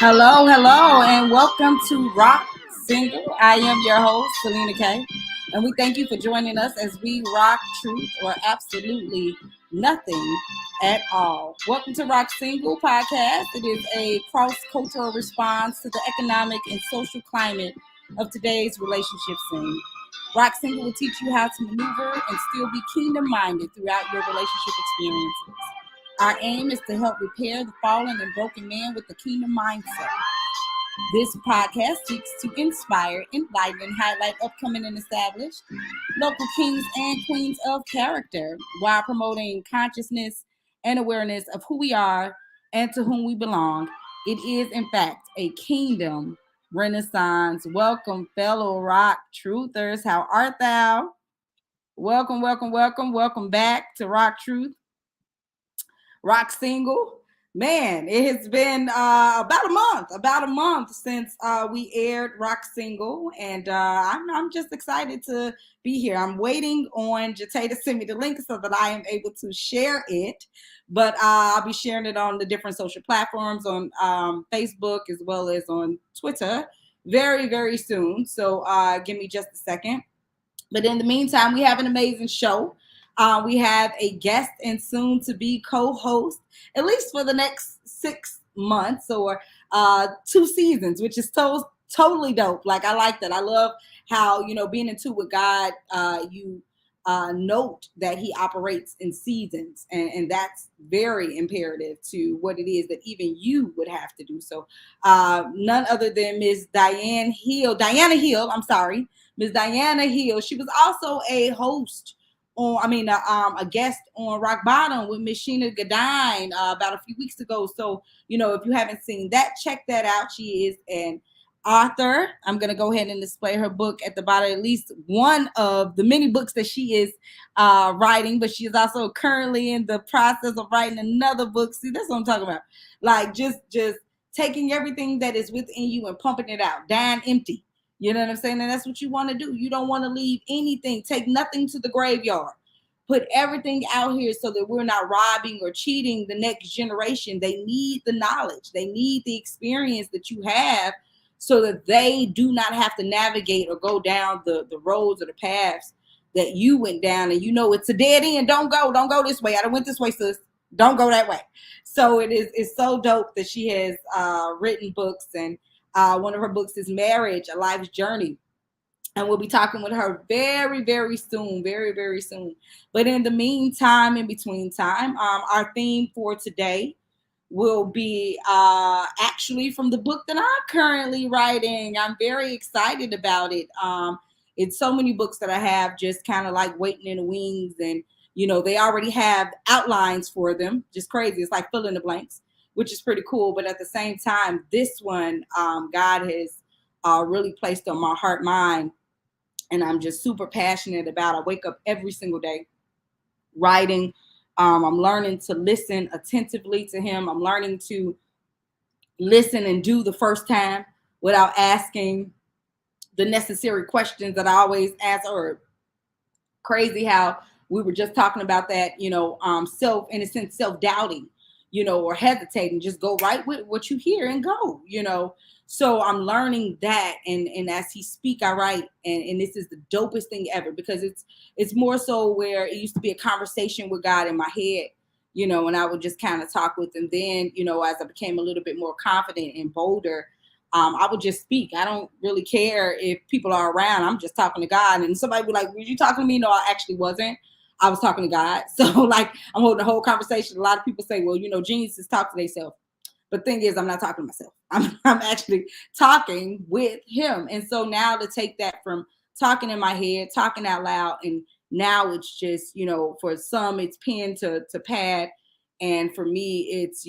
Hello, and welcome to Rock Single. I am your host, Selena K, and we thank you for joining us as we rock truth or absolutely nothing at all. Welcome to Rock Single podcast. It is a cross-cultural response to the economic and social climate of today's relationship scene. Rock Single will teach you how to maneuver and still be kingdom-minded throughout your relationship experiences. Our aim is to help repair the fallen and broken man with the kingdom mindset. This podcast seeks to inspire, enlighten, and highlight upcoming and established local kings and queens of character while promoting consciousness and awareness of who we are and to whom we belong. It is, in fact, a kingdom renaissance. Welcome, fellow rock truthers. How art thou? Welcome back to Rock Truth. Rock Single. Man, it has been about a month since we aired Rock Single, and I'm just excited to be here. I'm waiting on Jate to send me the link so that I am able to share it, but I'll be sharing it on the different social platforms on Facebook as well as on Twitter very soon. So give me just a second. But in the meantime, we have an amazing show. We have a guest and soon to be co-host, at least for the next 6 months or 2 seasons, which is totally dope. Like, I like that. I love how, being in tune with God, you note that he operates in seasons. And that's very imperative to what it is that even you would have to do. So none other than Diana Hill, I'm sorry, Miss Diana Hill. She was also a host a guest on Rock Bottom with Miss Sheena Gadine about a few weeks ago. So, if you haven't seen that, check that out. She is an author. I'm going to go ahead and display her book at the bottom, at least one of the many books that she is writing, but she is also currently in the process of writing another book. See, that's what I'm talking about. Like, just taking everything that is within you and pumping it out, dying empty. You know what I'm saying? And that's what you want to do. You don't want to leave anything, take nothing to the graveyard. Put everything out here so that we're not robbing or cheating the next generation. They need the knowledge. They need the experience that you have so that they do not have to navigate or go down the roads or the paths that you went down. And it's a dead end. Don't go this way. I done went this way, sis. Don't go that way. So it's so dope that she has written books, and one of her books is Marriage, A Life's Journey. And we'll be talking with her very soon, very soon. But in the meantime, in between time, our theme for today will be actually from the book that I'm currently writing. I'm very excited about it. It's so many books that I have just kind of like waiting in the wings, and they already have outlines for them. Just crazy. It's like fill in the blanks, which is pretty cool. But at the same time, this one, God has really placed on my heart, mind, and I'm just super passionate about. I wake up every single day writing. I'm learning to listen attentively to him. I'm learning to listen and do the first time without asking the necessary questions that I always ask. Or crazy how we were just talking about that, self-doubting, or hesitating, just go right with what you hear and go, So I'm learning that, and as he speak, I write, and this is the dopest thing ever, because it's more so where it used to be a conversation with God in my head, and I would just kind of talk with him. Then, as I became a little bit more confident and bolder, I would just speak. I don't really care if people are around. I'm just talking to God. And somebody would be like, were you talking to me? No, I actually wasn't. I was talking to God. So like, I'm holding a whole conversation. A lot of people say, well, geniuses talk to themselves. But the thing is, I'm not talking to myself. I'm actually talking with him. And so now to take that from talking in my head, talking out loud, and now it's just, for some it's pen to pad. And for me, it's,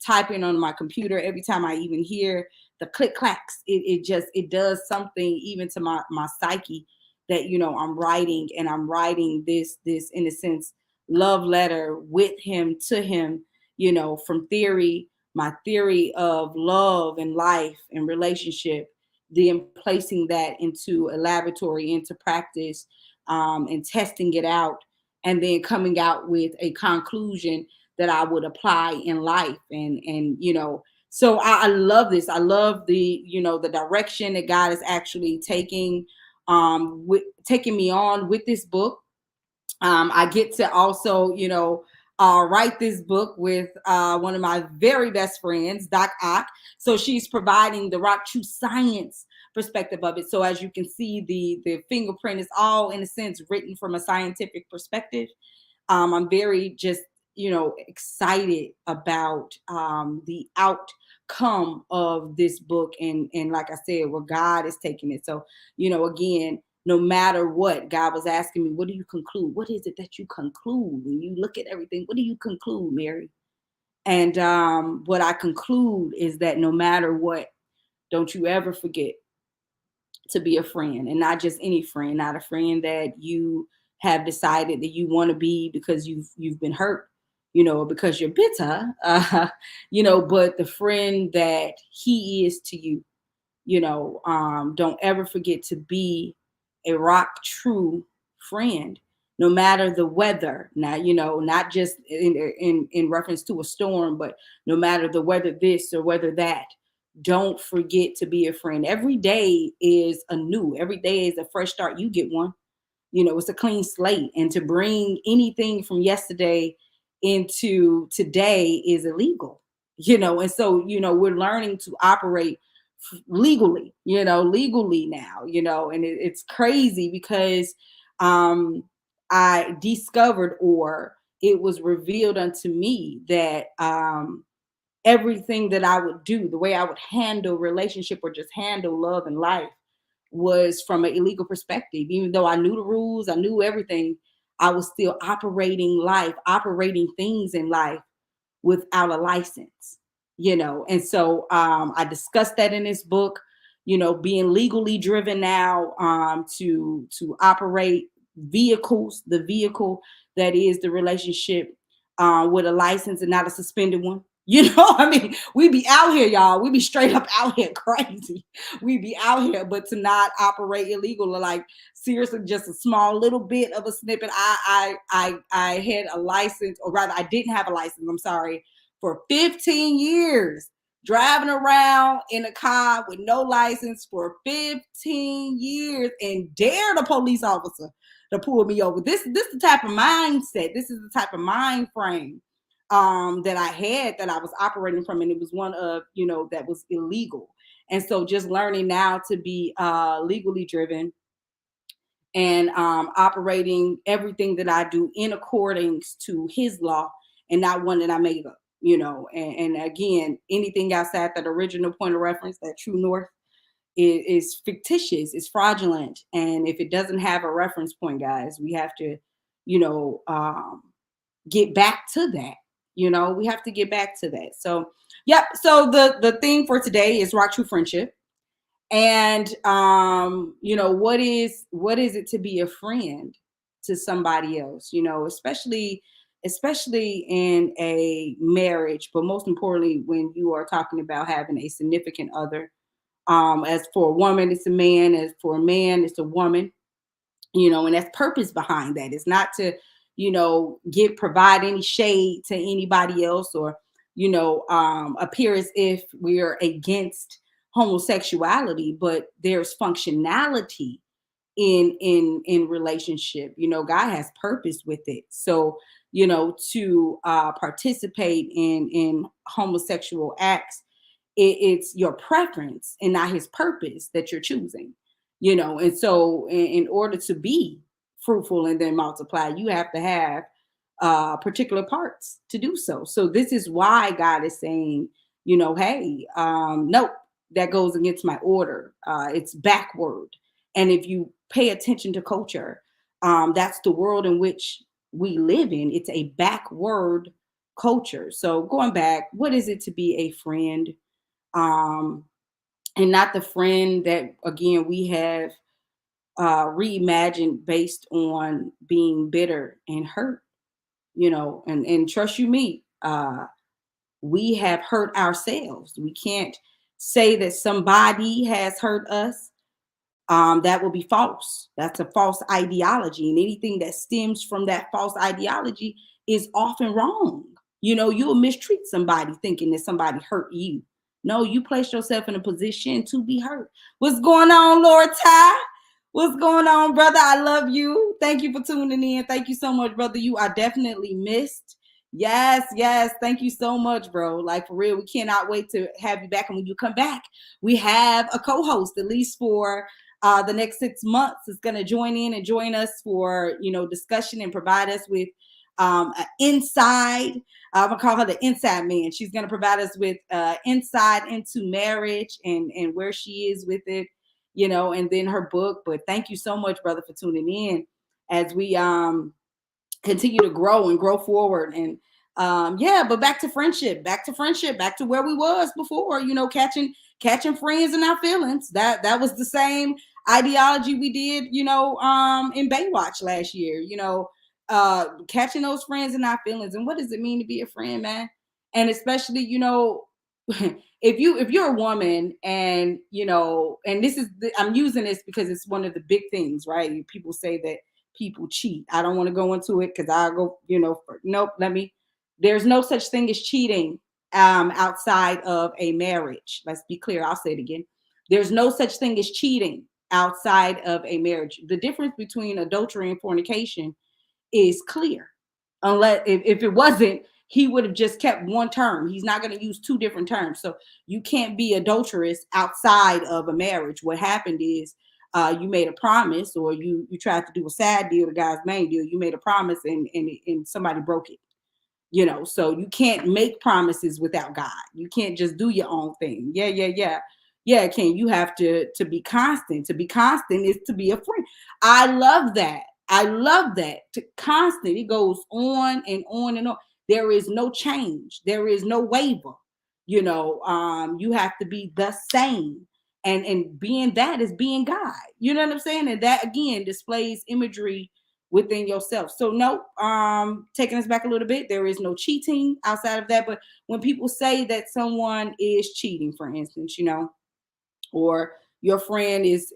typing on my computer. Every time I even hear the click clacks, it does something even to my psyche that, I'm writing, and I'm writing this, in a sense, love letter with him, to him, from theory, my theory of love and life and relationship, then placing that into a laboratory, into practice, and testing it out, and then coming out with a conclusion that I would apply in life, and So I love this. I love the, the direction that God is actually taking me on with this book. I get to also, write this book with one of my very best friends, Doc Ock. So she's providing the rock true science perspective of it. So as you can see, the fingerprint is all in a sense written from a scientific perspective. I'm very just, excited about the outcome of this book, and like I said, where God is taking it. So, again, no matter what, God was asking me, what do you conclude? What is it that you conclude when you look at everything? What do you conclude, Mary? And what I conclude is that no matter what, don't you ever forget to be a friend, and not just any friend, not a friend that you have decided that you want to be because you've been hurt, or because you're bitter, but the friend that he is to you. Don't ever forget to be a rock true friend, no matter the weather. Now, not just in reference to a storm, but no matter the weather, this or weather that. Don't forget to be a friend. Every day is anew. Every day is a fresh start. You get one. It's a clean slate. And to bring anything from yesterday into today is illegal. And so, we're learning to operate legally now, and it's crazy because I discovered, or it was revealed unto me, that everything that I would do, the way I would handle relationship or just handle love and life, was from an illegal perspective. Even though I knew the rules, I knew everything, I was still operating things in life without a license, And so I discussed that in this book, being legally driven now, to operate vehicles, the vehicle that is the relationship, with a license and not a suspended one. I mean, we be out here, y'all. We be straight up out here crazy. We be out here, but to not operate illegal, or like seriously, just a small little bit of a snippet. I had a license, or rather, I didn't have a license. I'm sorry, for 15 years, driving around in a car with no license for 15 years, and dared a police officer to pull me over. This the type of mindset. This is the type of mind frame that I had, that I was operating from, and it was one of, that was illegal. And so just learning now to be legally driven, and operating everything that I do in accordance to his law, and not one that I made up, and again, anything outside that original point of reference, that true north, is fictitious, is fraudulent. And if it doesn't have a reference point, guys, we have to, you know, um, get back to that. We have to get back to that. So, yep. So the theme for today is rock true friendship. And what is it to be a friend to somebody else, especially in a marriage, but most importantly when you are talking about having a significant other. As for a woman, it's a man. As for a man, it's a woman. And that's purpose behind that. It's not to, provide any shade to anybody else, or, appear as if we're against homosexuality, but there's functionality in relationship. God has purpose with it. So, to participate in homosexual acts, it's your preference and not his purpose that you're choosing. And so in order to be fruitful and then multiply, you have to have particular parts to do so. So this is why God is saying, hey, nope, that goes against my order. It's backward. And if you pay attention to culture, that's the world in which we live in. It's a backward culture. So going back, what is it to be a friend? um, and not the friend that, again, we have reimagined based on being bitter and hurt. And trust you me, we have hurt ourselves. We can't say that somebody has hurt us. That will be false. That's a false ideology, and anything that stems from that false ideology is often wrong. You'll mistreat somebody thinking that somebody hurt you. No, you placed yourself in a position to be hurt. What's going on, Lord Ty? What's going on, brother? I love you. Thank you for tuning in. Thank you so much, brother. You are definitely missed. Yes, yes. Thank you so much, bro. Like, for real, we cannot wait to have you back. And when you come back, we have a co-host, at least for the next 6 months, is going to join in and join us for, discussion and provide us with an inside. I'm gonna call her the inside man. She's gonna provide us with insight into marriage and where she is with it, and then her book. But thank you so much, brother, for tuning in as we continue to grow and grow forward. And yeah, but back to friendship, back to where we was before, catching friends in our feelings. That was the same ideology we did, in Baywatch last year, catching those friends in our feelings. And what does it mean to be a friend, man? And especially, if you're a woman, and and I'm using this because it's one of the big things, right? People say that people cheat. I don't want to go into it because I go, nope. There's no such thing as cheating outside of a marriage. Let's be clear. I'll say it again. There's no such thing as cheating outside of a marriage. The difference between adultery and fornication is clear. Unless if it wasn't, he would have just kept one term. He's not going to use two different terms. So you can't be adulterous outside of a marriage. What happened is you made a promise, or you tried to do a side deal, the guy's main deal. You made a promise, and somebody broke it. So you can't make promises without God. You can't just do your own thing. Yeah, Ken, you have to be constant. To be constant is to be a friend. I love that. To constant. It goes on and on and on. There is no change. There is no waiver. You have to be the same. And being that is being God. You know what I'm saying? And that again displays imagery within yourself. So no, taking us back a little bit, there is no cheating outside of that. But when people say that someone is cheating, for instance, or your friend is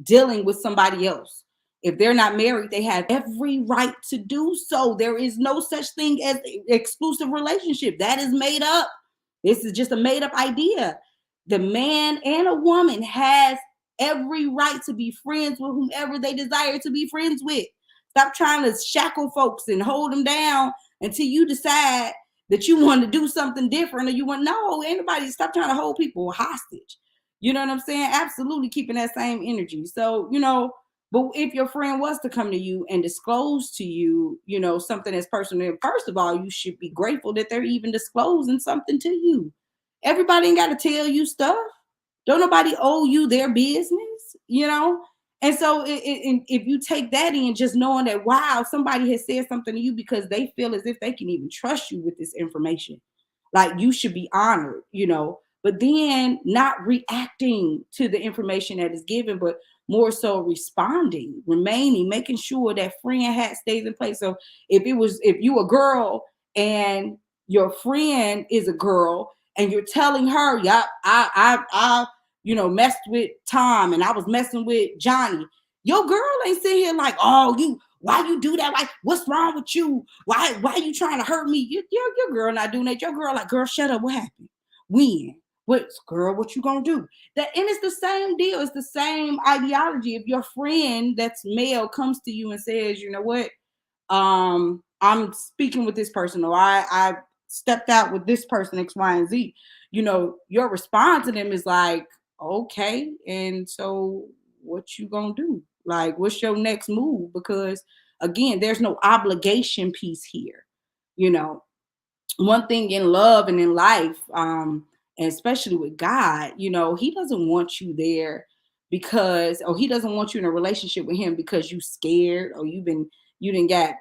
dealing with somebody else, if they're not married, they have every right to do so. There is no such thing as exclusive relationship. That is made up. This is just a made up idea. The man and a woman has every right to be friends with whomever they desire to be friends with. Stop trying to shackle folks and hold them down until you decide that you want to do something different, or you want, no, anybody, stop trying to hold people hostage. You know what I'm saying? Absolutely keeping that same energy. So, but if your friend was to come to you and disclose to you, something that's personal, first of all, you should be grateful that they're even disclosing something to you. Everybody ain't got to tell you stuff. Don't nobody owe you their business. And so if you take that in, just knowing that, wow, somebody has said something to you because they feel as if they can even trust you with this information. Like, you should be honored. But then not reacting to the information that is given, but more so responding, remaining, making sure that friend hat stays in place. So if you a girl and your friend is a girl and you're telling her, yeah, I messed with Tom and I was messing with Johnny, your girl ain't sitting here like, oh, why you do that? Like, what's wrong with you? Why you trying to hurt me? Your girl not doing that. Your girl like, girl, shut up. What happened? When? What you gonna do? And it's the same deal. It's the same ideology. If your friend that's male comes to you and says, you know what, I'm speaking with this person, or I stepped out with this person, X, Y, and Z, your response to them is like, okay, and so what you gonna do? Like, what's your next move? Because again, there's no obligation piece here. One thing in love and in life, and especially with God, he doesn't want you there or he doesn't want you in a relationship with him because you scared, or you didn't got,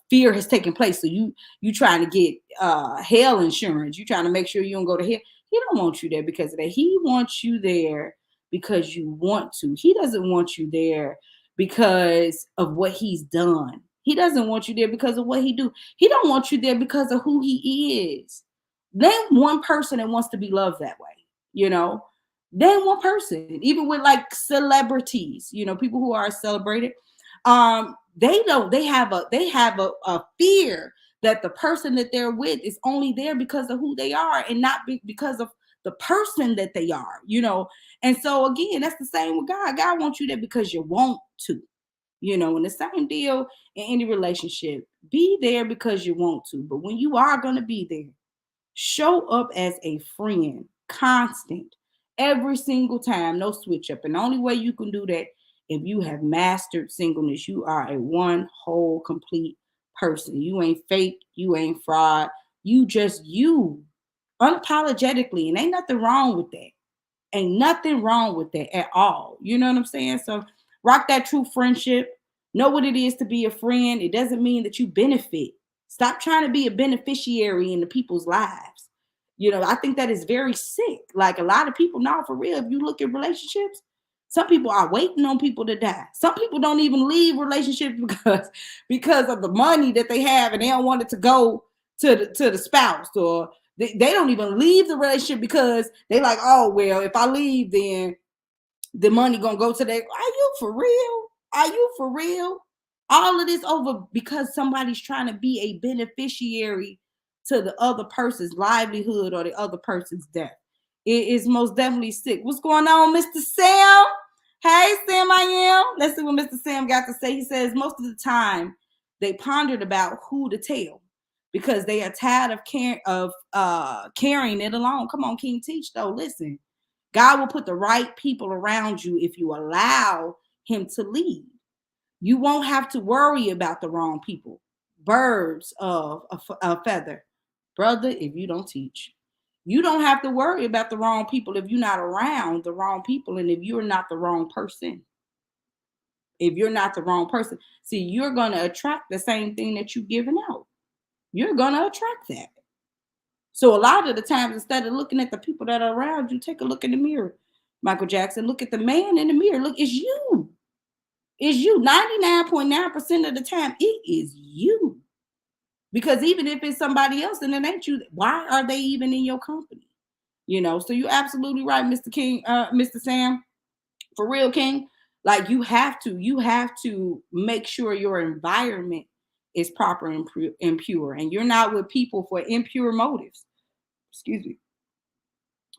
fear has taken place. So you trying to get hell insurance. You trying to make sure you don't go to hell. He don't want you there because of that. He wants you there because you want to. He doesn't want you there because of what he's done. He doesn't want you there because of what he do. He don't want you there because of who he is. Name one person that wants to be loved that way. Name one person. Even with like celebrities, people who are celebrated, they have a fear that the person that they're with is only there because of who they are and not because of the person that they are, you know. And so again, that's the same with God. God wants you there because you want to, you know. And the same deal in any relationship. Be there because you want to, but when you are going to be there, show up as a friend, constant, every single time, no switch up. And the only way you can do that, if you have mastered singleness, you are a one whole complete person. You ain't fake, you ain't fraud, you just you, unapologetically. And ain't nothing wrong with that. Ain't nothing wrong with that at all. You know what I'm saying? So rock that true friendship. Know what it is to be a friend. It doesn't mean that you benefit. Stop trying to be a beneficiary in the people's lives. You know, I think that is very sick. Like a lot of people now, for real, if you look at relationships, some people are waiting on people to die. Some people don't even leave relationships because of the money that they have, and they don't want it to go to the spouse, or they don't even leave the relationship because they like, oh, well, if I leave, then the money gonna go to that. Are you for real? Are you for real? All of this over because somebody's trying to be a beneficiary to the other person's livelihood or the other person's death. It is most definitely sick. What's going on, Mr. Sam? Hey, Sam, I am. Let's see what Mr. Sam got to say. He says most of the time they pondered about who to tell because they are tired of carrying it alone. Come on, King Teach, though. Listen, God will put the right people around you if you allow him to lead. You won't have to worry about the wrong people. Birds of a feather. Brother, if you don't teach. You don't have to worry about the wrong people if you're not around the wrong people and if you're not the wrong person. If you're not the wrong person. See, you're going to attract the same thing that you're giving out. You're going to attract that. So a lot of the times, instead of looking at the people that are around you, take a look in the mirror. Michael Jackson, look at the man in the mirror. Look, it's you. It's you. 99.9% of the time, it is you. Because even if it's somebody else and it ain't you, why are they even in your company? You know, so you're absolutely right, Mr. King, Mr. Sam. For real, King. Like you have to make sure your environment is proper and pure. And you're not with people for impure motives. Excuse me.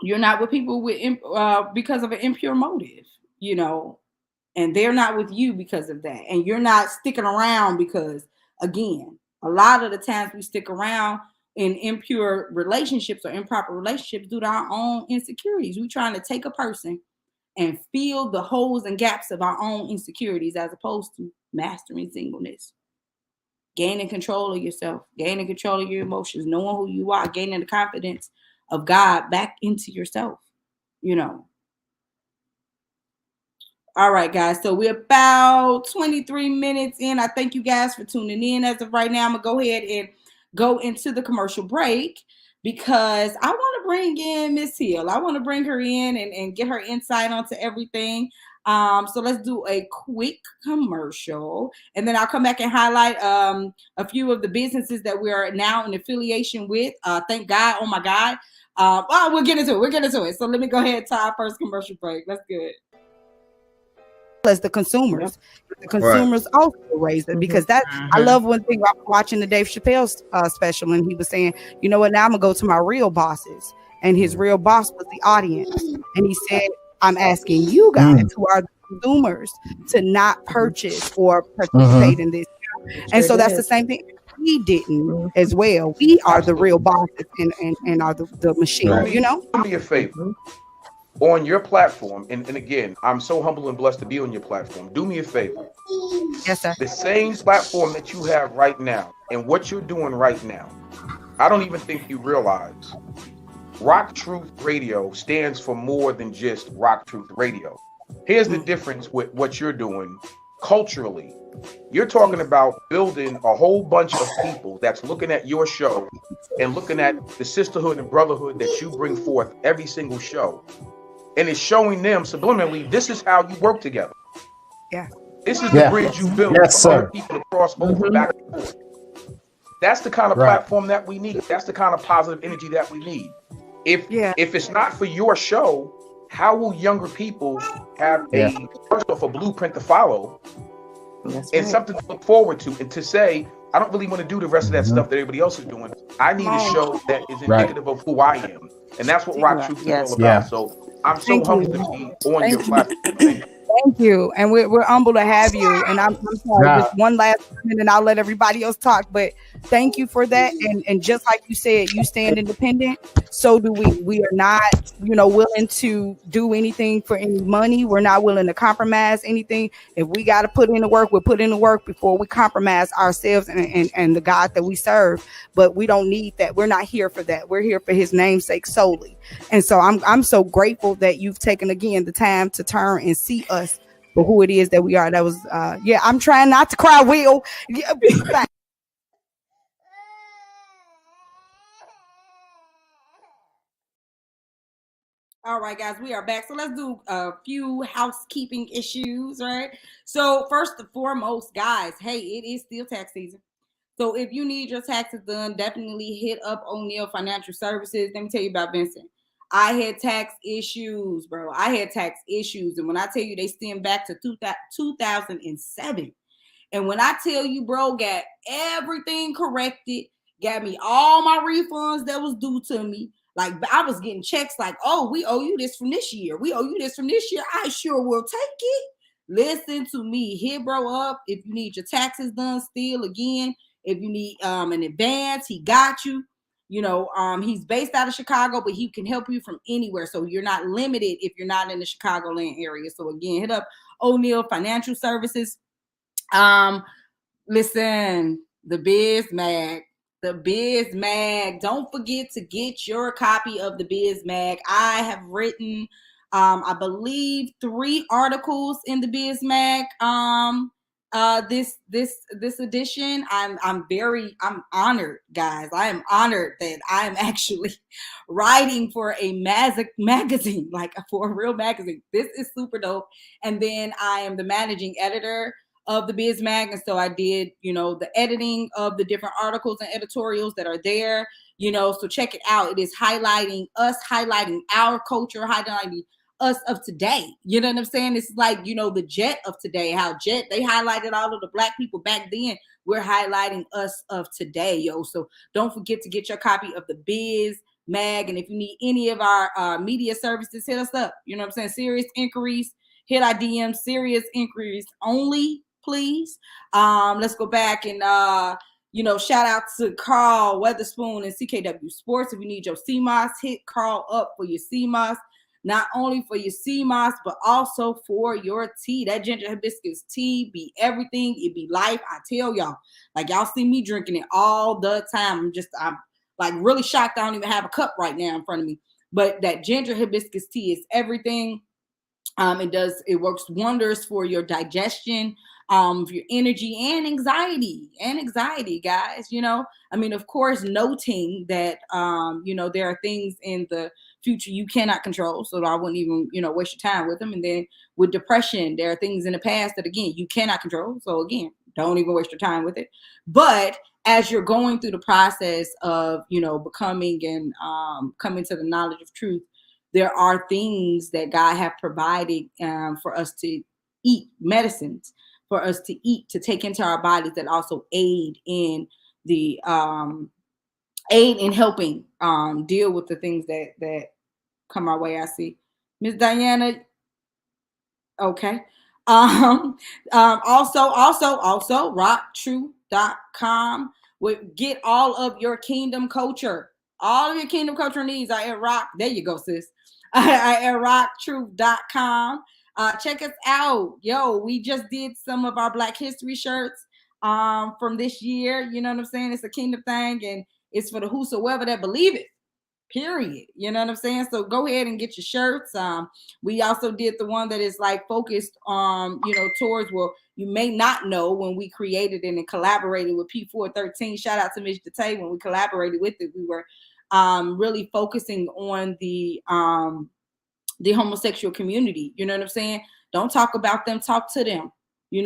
You're not with people with because of an impure motive, you know, and they're not with you because of that. And you're not sticking around because, again, a lot of the times we stick around in impure relationships or improper relationships due to our own insecurities. We're trying to take a person and fill the holes and gaps of our own insecurities as opposed to mastering singleness. Gaining control of yourself, gaining control of your emotions, knowing who you are, gaining the confidence of God back into yourself, you know. All right, guys. So we're about 23 minutes in. I thank you guys for tuning in. As of right now, I'm going to go ahead and go into the commercial break because I want to bring in Miss Hill. I want to bring her in and get her insight onto everything. So let's do a quick commercial and then I'll come back and highlight a few of the businesses that we are now in affiliation with. Thank God. Oh my God. We'll get into it. So let me go ahead to our first commercial break. Let's do it. As the consumers, right. Also raise it because that I love one thing about watching the Dave Chappelle special, and he was saying, you know what, now I'm gonna go to my real bosses, and his real boss was the audience, and he said, I'm asking you guys who are the consumers to not purchase or participate in this, and so that's the same thing. We didn't as well. We are the real bosses and are the machine. Right. You know, do me a favor. On your platform, and again, I'm so humble and blessed to be on your platform. Do me a favor. Yes, sir. The same platform that you have right now and what you're doing right now, I don't even think you realize Rock Truth Radio stands for more than just Rock Truth Radio. Here's the difference with what you're doing culturally. You're talking about building a whole bunch of people that's looking at your show and looking at the sisterhood and brotherhood that you bring forth every single show. And it's showing them subliminally, this is how you work together. Yeah. This is the bridge you build for other people to cross over back and forth. That's the kind of platform that we need. That's the kind of positive energy that we need. If it's not for your show, how will younger people have first off, a blueprint to follow and something to look forward to and to say, I don't really want to do the rest of that stuff that everybody else is doing. I Come need a on. show that is Right. indicative of who I am. And that's what Rock Truth is all Yes. about. Yeah. So I'm so Thank humbled to you. be on your Thank platform. you. Thank you. Thank you. And we're humble to have you. And I'm sorry, Nah. just one last comment and I'll let everybody else talk. But thank you for that. And just like you said, you stand independent. So do we. We are not, willing to do anything for any money. We're not willing to compromise anything. If we got to put in the work, we'll put in the work before we compromise ourselves and the God that we serve. But we don't need that. We're not here for that. We're here for his namesake solely. And so I'm so grateful that you've taken again the time to turn and see us for who it is that we are. That was I'm trying not to cry, Will. Yeah, all right, guys, we are back. So let's do a few housekeeping issues, right? So first and foremost, guys, hey, it is still tax season. So if you need your taxes done, definitely hit up O'Neill Financial Services. Let me tell you about Vincent. I had tax issues, bro. I had tax issues. And when I tell you they stem back to 2007. And when I tell you, bro, got everything corrected, got me all my refunds that was due to me. Like I was getting checks like, oh, we owe you this from this year. We owe you this from this year. I sure will take it. Listen to me. Hit bro up if you need your taxes done still again. If you need an advance, he got you. He's based out of Chicago, but he can help you from anywhere. So you're not limited if you're not in the Chicagoland area. So again, hit up O'Neill Financial Services. Listen, the Biz Mag. Don't forget to get your copy of the Biz Mag. I have written, I believe, 3 articles in the Biz Mag. This edition. I'm honored, guys. I am honored that I am actually writing for a magazine, like for a real magazine. This is super dope. And then I am the managing editor of the Biz Mag. And so I did, the editing of the different articles and editorials that are there, so check it out. It is highlighting us, highlighting our culture, highlighting us of today. You know what I'm saying? It's like, the Jet of today, how Jet, they highlighted all of the Black people back then. We're highlighting us of today, yo. So don't forget to get your copy of the Biz Mag. And if you need any of our media services, hit us up. You know what I'm saying? Serious inquiries, hit our DM, serious inquiries only, please. Let's go back and shout out to Carl Weatherspoon and CKW Sports. If you need your CMOS, hit Carl up for your CMOS. Not only for your CMOS, but also for your tea. That ginger hibiscus tea be everything. It be life. I tell y'all. Like y'all see me drinking it all the time. I'm like really shocked I don't even have a cup right now in front of me. But that ginger hibiscus tea is everything. It works wonders for your digestion, for your energy and anxiety, guys. Of course, noting that, there are things in the future you cannot control. So I wouldn't even, waste your time with them. And then with depression, there are things in the past that, again, you cannot control. So again, don't even waste your time with it. But as you're going through the process of, becoming and coming to the knowledge of truth, there are things that God have provided for us to eat, medicines for us to eat, to take into our bodies that also aid in the aid in helping deal with the things that come our way. I see Miss Diana. Okay. Also rocktruth.com would get all of your kingdom culture. All of your kingdom culture needs are at Rock. There you go, sis. At rocktruth.com. Check us out. Yo, we just did some of our Black History shirts from this year. You know what I'm saying? It's a kingdom thing, and it's for the whosoever that believe it. Period. You know what I'm saying? So go ahead and get your shirts. We also did the one that is like focused on, towards, well, you may not know when we created it and collaborated with P413. Shout out to Miss Dete. When we collaborated with it, we were really focusing on the homosexual community. You know what I'm saying? Don't talk about them, talk to them. You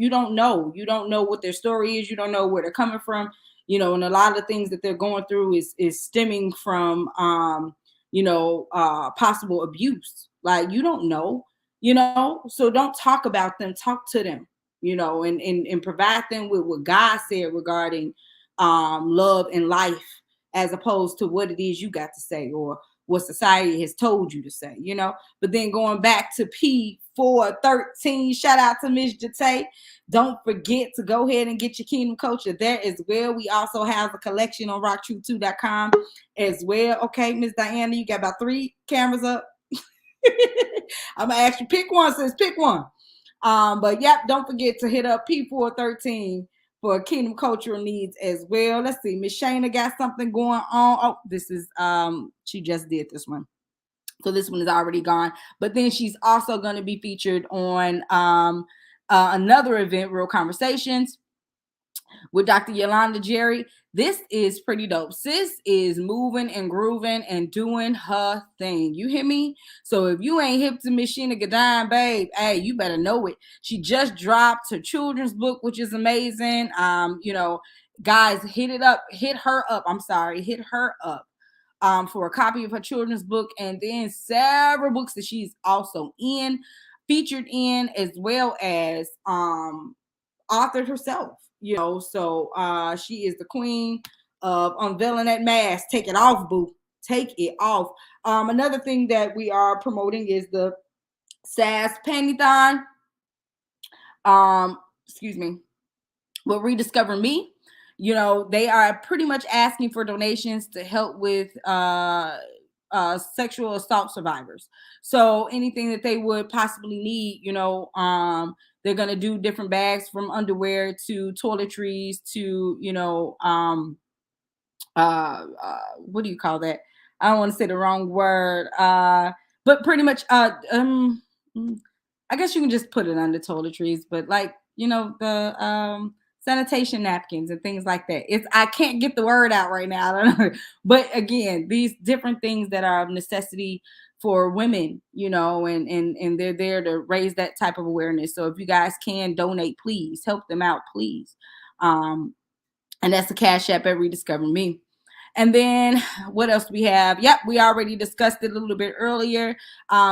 don't know. You don't know what their story is. You don't know where they're coming from. And a lot of the things that they're going through is stemming from, possible abuse. Like, you don't know, so don't talk about them, talk to them. and provide them with what God said regarding love and life, as opposed to what it is you got to say or what society has told you to say. But then going back to P413, shout out to Miss Jate. Don't forget to go ahead and get your Kingdom Culture there as well. We also have a collection on rocktruth2.com as well. Okay, Miss Diana, you got about 3 cameras up. I'm gonna ask you pick one, sis. Pick one. But yep, don't forget to hit up P413 for Kingdom Cultural Needs as well. Let's see. Miss Shayna got something going on. Oh, this is she just did this one. So this one is already gone. But then she's also going to be featured on another event, Real Conversations, with Dr. Yolanda Jerry. This is pretty dope. Sis is moving and grooving and doing her thing. You hear me? So if you ain't hip to Miss Sheena Gadine, babe, hey, you better know it. She just dropped her children's book, which is amazing. Guys, hit her up for a copy of her children's book, and then several books that she's also featured in, as well as authored herself. So she is the queen of unveiling that mask. Take it off, boo. Take it off. Another thing that we are promoting is the SAS Pantython. Excuse me. Will Rediscover Me. They are pretty much asking for donations to help with sexual assault survivors. So anything that they would possibly need, they're going to do different bags, from underwear to toiletries to, what do you call that? I don't want to say the wrong word, but pretty much, I guess you can just put it under toiletries, but like, the sanitation napkins and things like that. I can't get the word out right now. I don't know. But again, these different things that are of necessity for women, and they're there to raise that type of awareness. So if you guys can donate, please help them out, please. And that's the Cash App at Rediscover Me. And then what else do we have? Yep, we already discussed it a little bit earlier.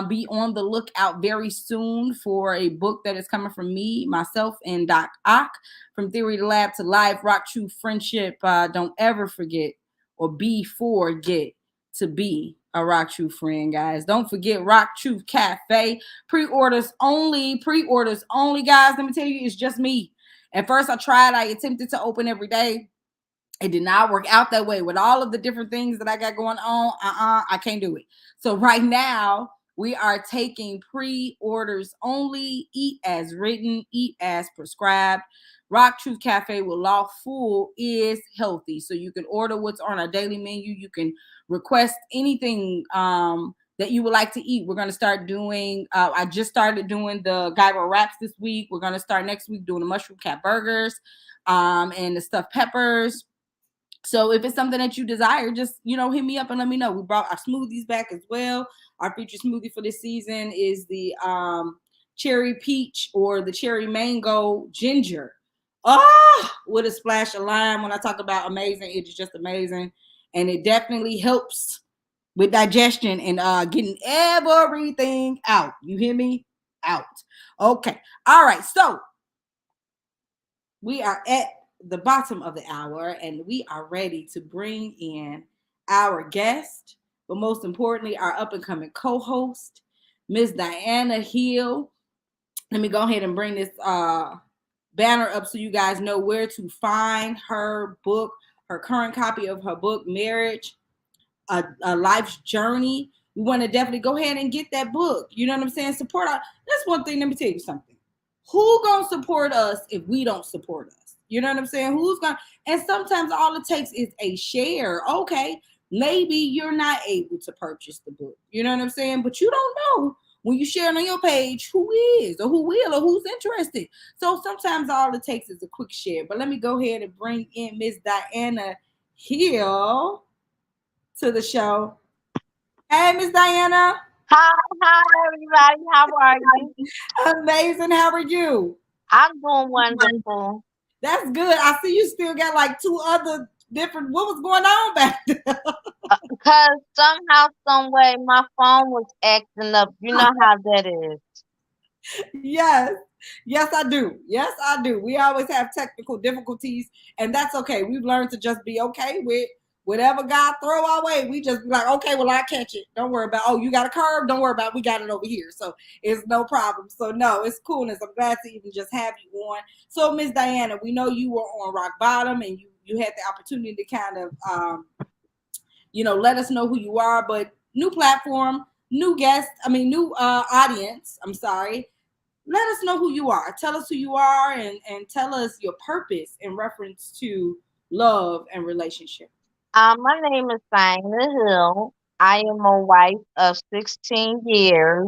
Be on the lookout very soon for a book that is coming from me, myself, and Doc Ock, From Theory to Lab to Life, Rock True Friendship. Don't ever forget or forget to be a Rock True friend, guys. Don't forget Rock Truth Cafe. Pre-orders only, guys. Let me tell you, it's just me. At first I attempted to open every day. It did not work out that way with all of the different things that I got going on. I can't do it. So right now we are taking pre-orders only. Eat as written, eat as prescribed. Rock Truth Cafe with Law Full is healthy. So you can order what's on our daily menu. You can request anything that you would like to eat. We're going to start doing, I just started doing the Gyro wraps this week. We're going to start next week doing the mushroom cat burgers and the stuffed peppers. So if it's something that you desire, just, hit me up and let me know. We brought our smoothies back as well. Our featured smoothie for this season is the cherry peach or the cherry mango ginger. With a splash of lime. When I talk about amazing, it's just amazing. And it definitely helps with digestion and getting everything out. You hear me? Out. Okay. All right. So we are at the bottom of the hour, and we are ready to bring in our guest, but most importantly, our up-and-coming co-host, Miss Diana Hill. Let me go ahead and bring this banner up so you guys know where to find her book, her current copy of her book, Marriage, a Life's Journey. We want to definitely go ahead and get that book. You know what I'm saying? Support our, that's one thing. Let me tell you something. Who gonna support us if we don't support us? You know what I'm saying? Who's gonna? And sometimes all it takes is a share. Okay, maybe you're not able to purchase the book. You know what I'm saying? But you don't know when you share it on your page who is or who will or who's interested. So sometimes all it takes is a quick share. But let me go ahead and bring in Miss Diana Hill to the show. Hey, Miss Diana. Hi, everybody. How are you? Amazing. How are you? I'm doing wonderful. That's good. I see you still got like 2 other different. What was going on back there? Because somehow, some way, my phone was acting up. You know how that is. Yes. Yes, I do. Yes, I do. We always have technical difficulties, and that's okay. We've learned to just be okay with whatever God throw our way. We just be like, okay, well, I catch it. Don't worry about, oh, you got a curve? Don't worry about it. We got it over here. So it's no problem. So no, it's coolness. I'm glad to even just have you on. So Miss Diana, we know you were on rock bottom and you had the opportunity to kind of let us know who you are, but new platform, new guest, new audience. I'm sorry. Let us know who you are. Tell us who you are and tell us your purpose in reference to love and relationship. My name is Diana Hill. I am a wife of 16 years.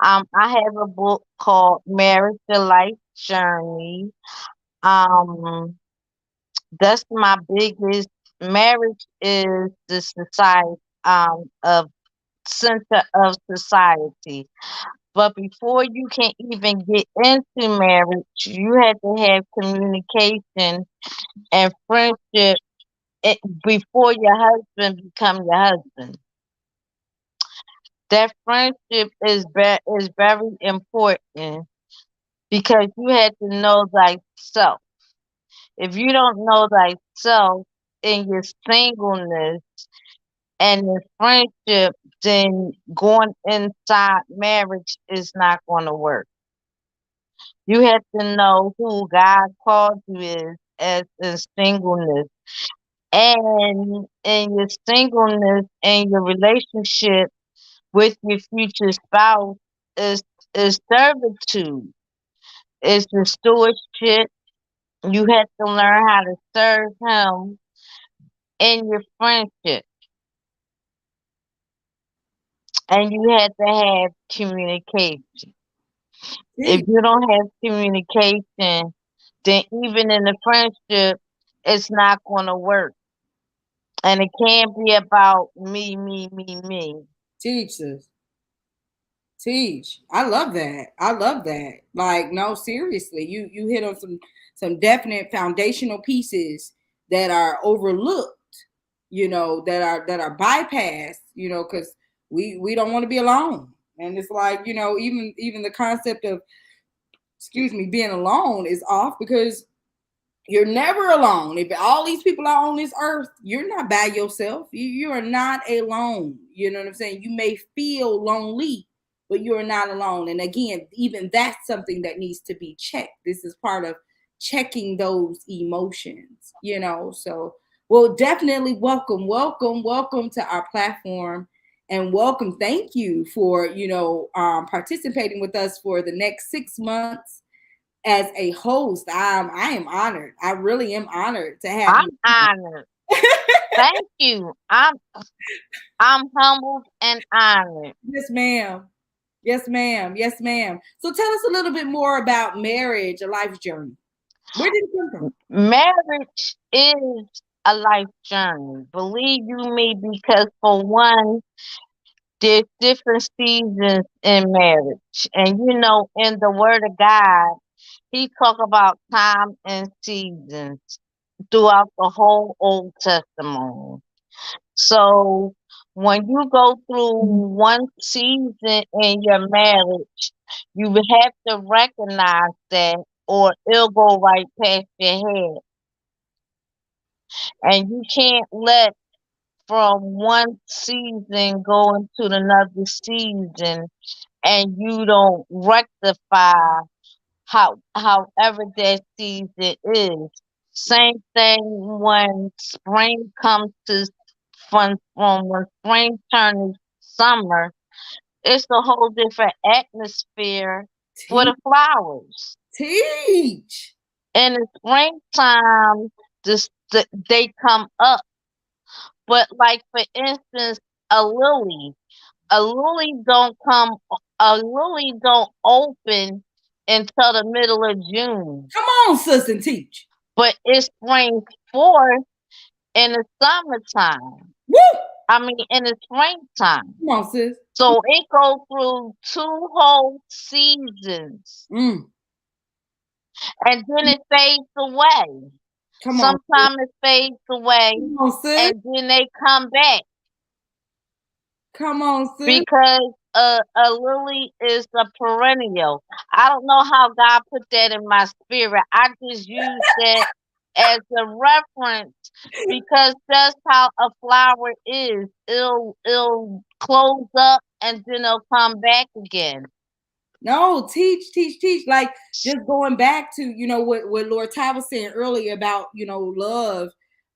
I have a book called Marriage to Life Journey. Um, that's my biggest. Marriage is the society of center of society. But before you can even get into marriage, you have to have communication and friendship before your husband become your husband. That friendship is very important because you have to know thyself. If you don't know thyself in your singleness and in friendship, then going inside marriage is not going to work. You have to know who God called you is as in singleness. And in your singleness and your relationship with your future spouse is is servitude. It's the stewardship. You have to learn how to serve him in your friendship. And you have to have communication. If Teach, you don't have communication, then even in the friendship, it's not going to work. And it can't be about me, me, me, me. teach us. Teach. I love that. I love that. Like, no, seriously, you hit on some definite foundational pieces that are overlooked, that are bypassed, because we don't want to be alone. And it's like, even the concept of, excuse me, being alone is off because you're never alone. If all these people are on this earth, you're not by yourself. You are not alone. You know what I'm saying? You may feel lonely, but you're not alone. And again, even that's something that needs to be checked. This is part of checking those emotions, So, well, definitely welcome to our platform. And welcome, thank you for participating with us for the next 6 months as a host. I am honored. I really am honored to have I'm you. honored. Thank you. I'm humbled and honored. Yes, ma'am. Yes, ma'am. Yes, ma'am. So tell us a little bit more about marriage, a life journey. Where did it come from? Marriage is a life journey. Believe you me, because for one, there's different seasons in marriage. And in the word of God, he talk about time and seasons throughout the whole Old Testament. So when you go through one season in your marriage, you have to recognize that or it'll go right past your head. And you can't let from one season go into another season and you don't rectify however that season is. Same thing when spring comes to from when spring turns summer, it's a whole different atmosphere for the Teach. flowers. Teach. In the springtime, they come up, but like for instance, a lily, a lily don't come, a lily don't open until the middle of June, Come on, sis, and teach. but it springs forth in the summertime. Woo! I mean, in the springtime. Come on, sis. So it goes through two whole seasons Mm. and then it fades away. Come on, sis. Sometimes it fades away Come on, sis. and then they come back Come on, sis. because a lily is a perennial. I don't know how God put that in my spirit. I just use that as a reference because that's how a flower is. It'll close up and then it'll come back again. No, teach, teach, teach. Like just going back to, what Lord Ty was saying earlier about, love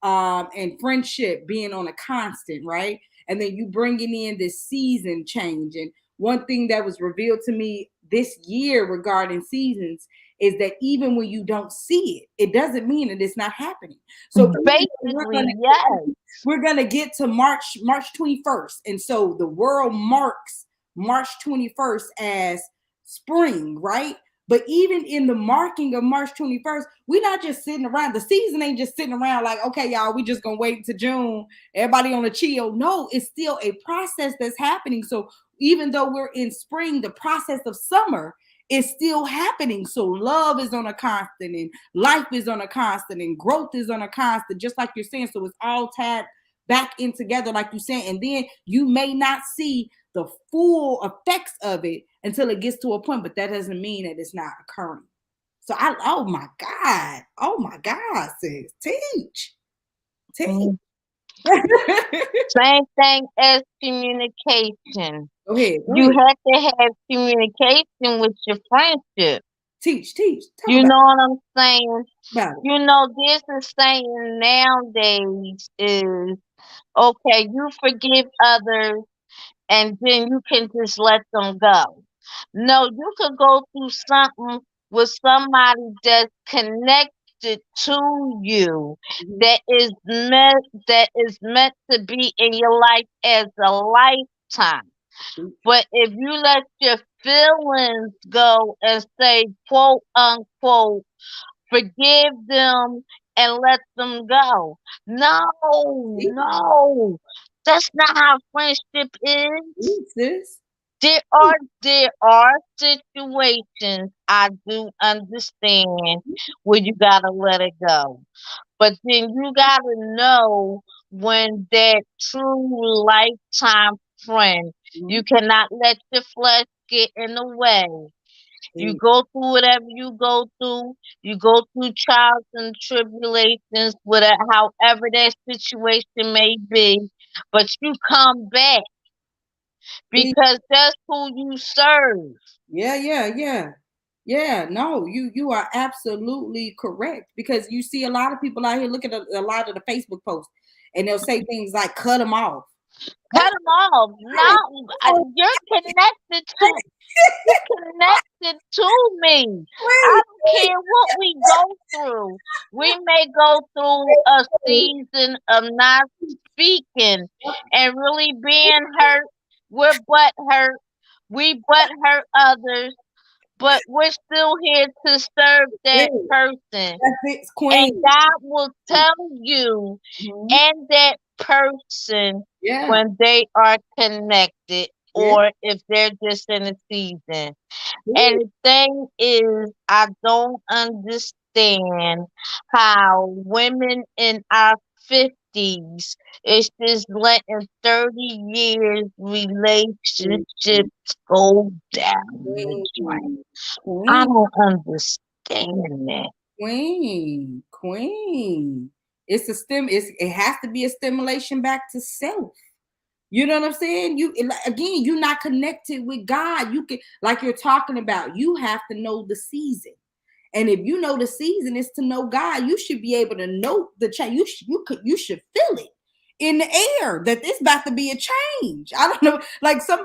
and friendship being on a constant, right? And then you bringing in this season change. And one thing that was revealed to me this year regarding seasons is that even when you don't see it, it doesn't mean that it's not happening. So basically, yes. We're gonna get to March 21st. And so the world marks March 21st as spring, right? But even in the marking of March 21st, we're not just sitting around. The season ain't just sitting around like, okay, y'all, we just gonna wait until June, everybody on a chill. No, it's still a process that's happening. So even though we're in spring, the process of summer is still happening. So love is on a constant, and life is on a constant, and growth is on a constant, just like you're saying. So it's all tied back in together, like you're saying. And then you may not see the full effects of it until it gets to a point, but that doesn't mean that it's not occurring. So oh my God, sis, teach. Same thing as communication. Go ahead. You have to have communication with your friendship. Teach. You know what I'm saying? About it. You know, there's a saying nowadays is, okay, you forgive others and then you can just let them go. No, you could go through something with somebody that's connected to you, that is meant to be in your life as a lifetime. But if you let your feelings go and say, quote unquote, forgive them and let them go. No. That's not how friendship is. There are situations I do understand where you gotta let it go. But then you gotta know when that true lifetime friend, you cannot let your flesh get in the way. You go through whatever you go through. You go through trials and tribulations, whatever, however that situation may be. But you come back because that's who you serve. Yeah, no, you are absolutely correct, because you see a lot of people out here look at a lot of the Facebook posts and they'll say things like cut them off. Cut them off. No, you're connected to me. I don't care what we go through. We may go through a season of not speaking and really being hurt. We're butt hurt. We butt hurt others, but we're still here to serve that person. And God will tell you and that person when they are connected or if they're just in a season. And the thing is, I don't understand how women in our 50s is just letting 30 years relationships go down the drain. I don't understand that. Queen. It has to be a stimulation back to self. You know what I'm saying? You're not connected with God. You can, like you're talking about, you have to know the season. And if you know the season is to know God, you should be able to know the change. You should feel it in the air that it's about to be a change. I don't know, like some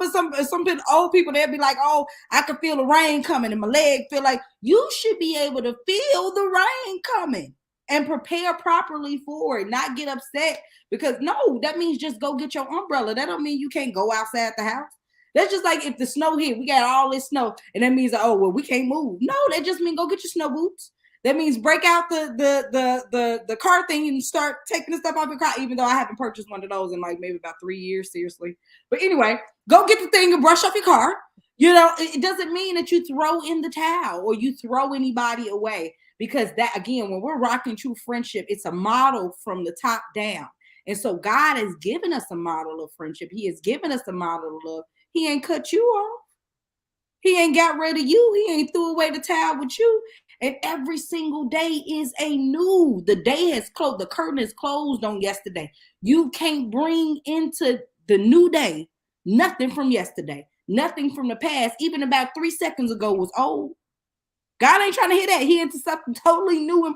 old people, they'll be like, oh, I can feel the rain coming and my leg feel like. You should be able to feel the rain coming and prepare properly for it, not get upset, because no, that means just go get your umbrella. That don't mean you can't go outside the house. That's just like if the snow hit, we got all this snow, and that means, oh, well, we can't move. No, that just means go get your snow boots. That means break out the car thing and start taking the stuff off your car, even though I haven't purchased one of those in like maybe about 3 years, seriously. But anyway, go get the thing and brush off your car. You know, it doesn't mean that you throw in the towel or you throw anybody away, because that, again, when we're rocking true friendship, it's a model from the top down. And so God has given us a model of friendship. He has given us a model of love. He ain't cut you off. He ain't got rid of you. He ain't threw away the towel with you. And every single day is a new. The day has closed. The curtain is closed on yesterday. You can't bring into the new day nothing from yesterday, nothing from the past. Even about 3 seconds ago was old. God ain't trying to hear that. He into something totally new and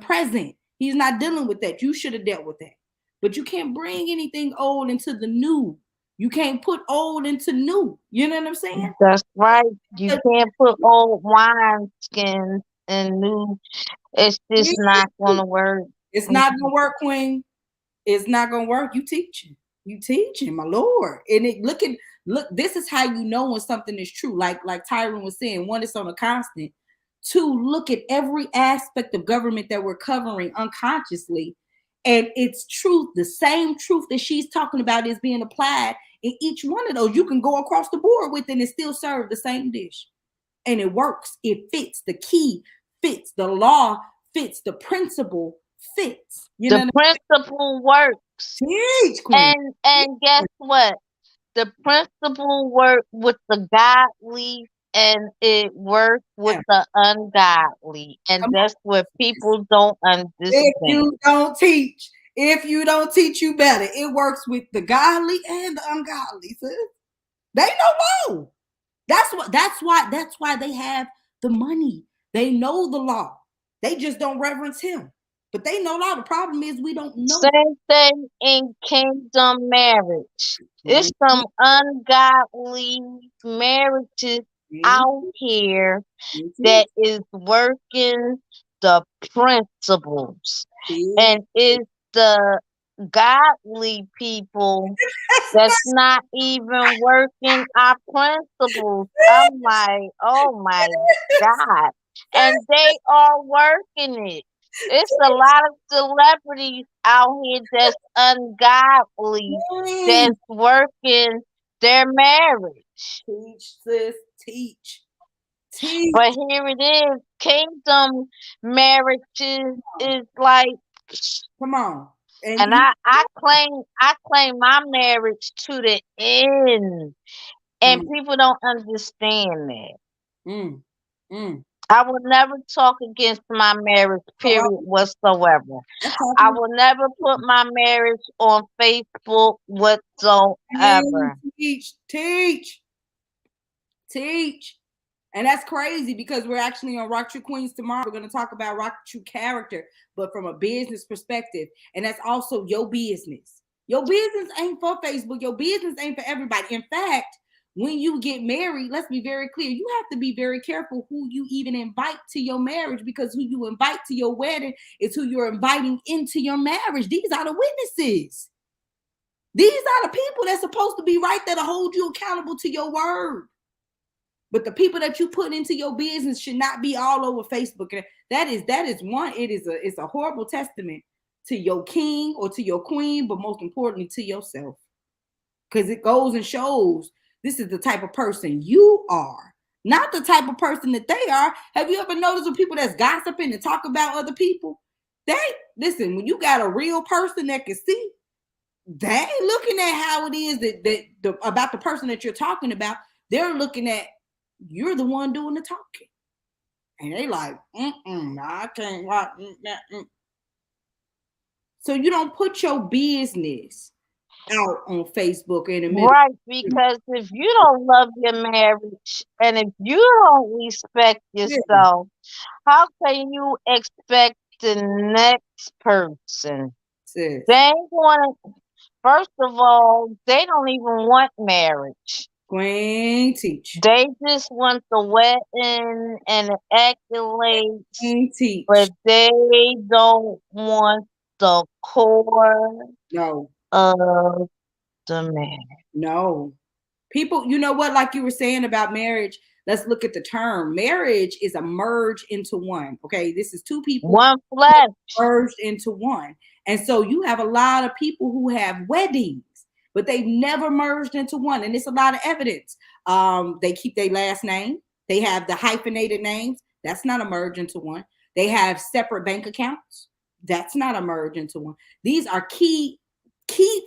present. He's not dealing with that. You should have dealt with that. But you can't bring anything old into the new. You can't put old into new. You know what I'm saying? That's right. You can't put old wine skins in new. It's just not going to work. It's not going to work, Queen. It's not going to work. You teaching, my Lord. And look, this is how you know when something is true. Like Tyron was saying, one, it's on a constant. Two, look at every aspect of government that we're covering unconsciously. And it's truth, the same truth that she's talking about is being applied in each one of those. You can go across the board with it and still serve the same dish. And it works. It fits. The key fits. The law fits. The principle fits. The principle works. Teach, Queen. And guess what? The principle works with the godly and it works with the ungodly. And that's what people don't understand. If you don't teach, you better. It works with the godly and the ungodly, sis. They know. That's why they have the money. They know the law. They just don't reverence him. But they know law. The problem is we don't know. Same thing in kingdom marriage. It's some ungodly marriages out here that is working the principles. And it's the godly people that's not even working our principles. I'm like, oh my God. And they are working it. It's a lot of celebrities out here that's ungodly, that's working their marriage. Teach, sis, teach. But here it is, kingdom marriages is like, come on. And I claim my marriage to the end. And people don't understand that. I will never talk against my marriage, period, whatsoever. I will never put my marriage on Facebook whatsoever. Teach. And that's crazy because we're actually on Rock True Queens tomorrow. We're going to talk about Rock True character, but from a business perspective. And that's also your business. Your business ain't for Facebook. Your business ain't for everybody. In fact, when you get married, let's be very clear. You have to be very careful who you even invite to your marriage, because who you invite to your wedding is who you're inviting into your marriage. These are the witnesses. These are the people that's supposed to be right there to hold you accountable to your word. But the people that you put into your business should not be all over Facebook. And that is one. It's a horrible testament to your king or to your queen, but most importantly to yourself, because it goes and shows this is the type of person you are, not the type of person that they are. Have you ever noticed with people that's gossiping and talk about other people? Listen, when you got a real person that can see, they ain't looking at how it is about the person that you're talking about. They're looking at you're the one doing the talking. And they like, I can't watch. So you don't put your business out on Facebook in the middle. Right, because if you don't love your marriage and if you don't respect yourself, how can you expect the next person? They ain't want to, first of all, they don't even want marriage. Queen, teach. They just want the wedding and the accolades, teach. But they don't want the core of the man. No. People, you know what, like you were saying about marriage, let's look at the term. Marriage is a merge into one. Okay, this is two people, one flesh, merged into one. And so you have a lot of people who have weddings, but they've never merged into one. And it's a lot of evidence. They keep their last name. They have the hyphenated names. That's not a merge into one. They have separate bank accounts. That's not a merge into one. These are key